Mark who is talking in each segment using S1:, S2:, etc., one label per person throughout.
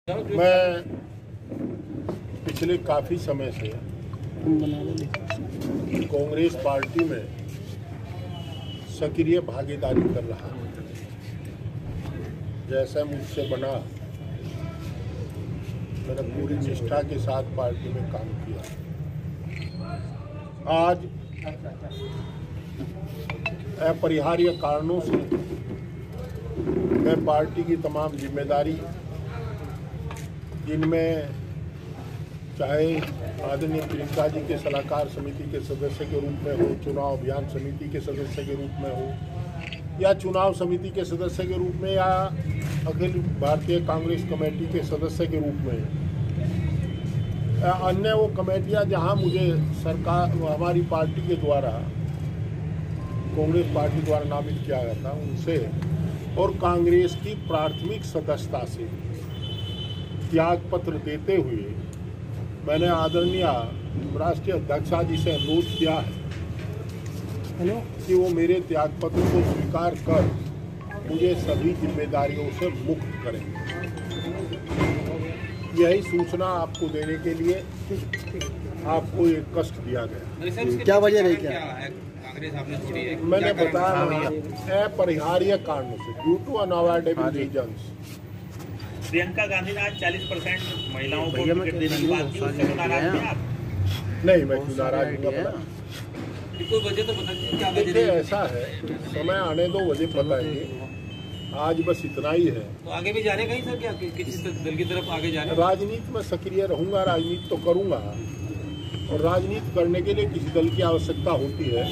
S1: मैं पिछले काफ़ी समय से कांग्रेस पार्टी में सक्रिय भागीदारी कर रहा हूँ। जैसा मुझसे बना मैंने पूरी निष्ठा के साथ पार्टी में काम किया। आज अपरिहार्य कारणों से मैं पार्टी की तमाम जिम्मेदारी, जिनमें चाहे आदरणीय प्रियंका जी के सलाहकार समिति के सदस्य के रूप में हो, चुनाव अभियान समिति के सदस्य के रूप में हो, या चुनाव समिति के सदस्य के रूप में, या अखिल भारतीय कांग्रेस कमेटी के सदस्य के रूप में, अन्य वो कमेटियां जहां मुझे सरकार, हमारी पार्टी के द्वारा, कांग्रेस पार्टी द्वारा नामित किया गया था, उनसे और कांग्रेस की प्राथमिक सदस्यता से त्याग पत्र देते हुए मैंने आदरणीय राष्ट्रीय अध्यक्षा जी से अनुरोध किया है कि वो मेरे त्याग पत्र को स्वीकार कर मुझे सभी जिम्मेदारियों से मुक्त करें। यही सूचना आपको देने के लिए आपको एक कष्ट दिया गया।
S2: क्या वजह रही? क्या
S3: कांग्रेस आपने छोड़ी है?
S1: मैंने बताया अपरिहार्य कारणों से, due to unavoidable reasons.
S3: Priyanka Gandhi ने आज 40% महिलाओं को टिकट देने की बात की, उससे नाराज हैं आप?
S1: नहीं, मैं क्यों नाराज हूँ?
S3: कोई वजह तो बताइए, क्या वजह?
S1: देखिए, ऐसा है, समय आने दो, वजह बताएंगे। आज बस इतना ही है।
S3: तो आगे भी जाने कहीं सर, क्या किसी दल की तरफ आगे जाने?
S1: राजनीति में सक्रिय रहूंगा, राजनीति तो करूंगा, और राजनीति करने के लिए किसी दल की आवश्यकता होती है,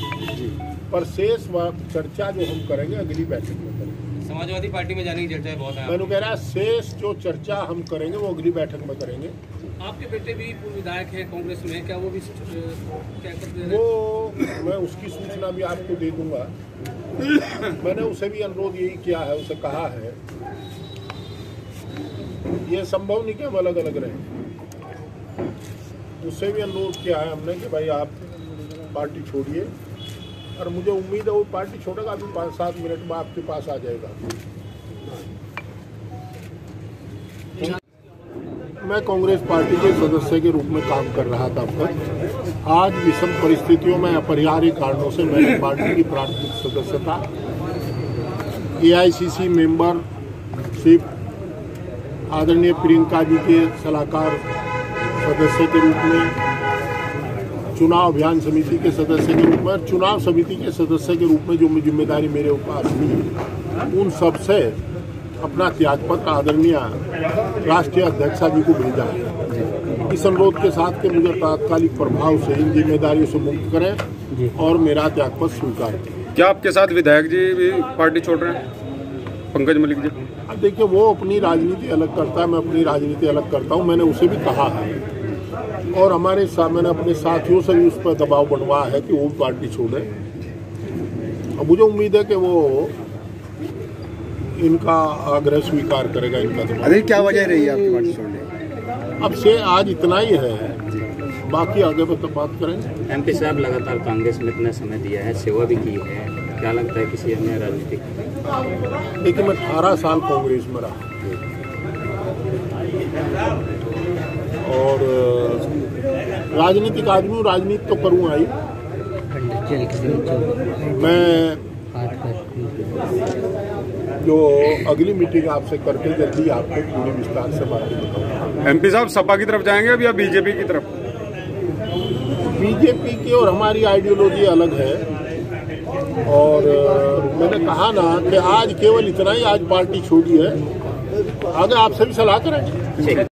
S1: पर शेष चर्चा जो हम करेंगे अगली बैठक में करेंगे।
S3: समाजवादी पार्टी में जाने की चर्चा बहुत है।
S1: मैंने कह रहा, शेष जो चर्चा हम करेंगे वो अगली बैठक में करेंगे।
S3: आपके बेटे भी पूर्व विधायक हैं कांग्रेस में, क्या वो भी क्या करते हैं?
S1: वो मैं उसकी सूचना भी आपको दे दूंगा। मैंने उसे भी अनुरोध यही किया है, उसे कहा है ये संभव नहीं कि हम अलग अलग रहें। उससे भी अनुरोध किया है हमने कि भाई आप पार्टी छोड़िए, और मुझे उम्मीद है वो पार्टी छोड़ेगा, अभी 5-7 मिनट में आपके पास आ जाएगा। मैं कांग्रेस पार्टी के सदस्य के रूप में काम कर रहा था अब तक। आज विषम परिस्थितियों में अपरिहार्य कारणों से मैंने पार्टी की प्राथमिक सदस्यता, AICC मेंबरशिप, आदरणीय प्रियंका जी के सलाहकार सदस्य के रूप में, चुनाव अभियान समिति के सदस्य के रूप में, चुनाव समिति के सदस्य के रूप में जो जिम्मेदारी मेरे ऊपर थी, उन सब से अपना त्यागपत्र आदरणीय राष्ट्रीय अध्यक्षा जी को भेजा है, इस अनुरोध के साथ कि मुझे तात्कालिक प्रभाव से इन जिम्मेदारियों से मुक्त करें और मेरा त्यागपत्र स्वीकार करें।
S4: क्या आपके साथ विधायक जी भी पार्टी छोड़ रहे हैं, पंकज मलिक जी?
S1: अब देखिए, वो अपनी राजनीति अलग करता है, मैं अपनी राजनीति अलग करता हूँ। मैंने उसे भी कहा है, और हमारे साथ मैंने अपने साथियों से भी उस पर दबाव बनवाया है कि वो पार्टी छोड़े। अब मुझे उम्मीद है कि वो इनका आग्रह स्वीकार करेगा। इनका
S2: अरे क्या वजह रही है आपकी पार्टी छोड़ने?
S1: अब से आज इतना ही है, बाकी आगे तो बात करेंगे।
S5: MP साहब लगातार कांग्रेस में इतना समय दिया है, सेवा भी की है, क्या लगता है किसी अन्य राजनीतिक?
S1: देखिए, मैं 18 साल कांग्रेस में रहा, और राजनीतिक आदमी हूँ, राजनीति तो करूँगा ही। मैं जो अगली मीटिंग आपसे करके जल्दी आपको पूरी विस्तार से बातें बताऊंगा।
S4: MP साहब सपा की तरफ जाएंगे अब या BJP की तरफ?
S1: BJP की और हमारी आइडियोलॉजी अलग है, और मैंने कहा ना कि आज केवल इतना ही, आज पार्टी छोड़ी है, आगे आपसे भी सलाह करेंगे।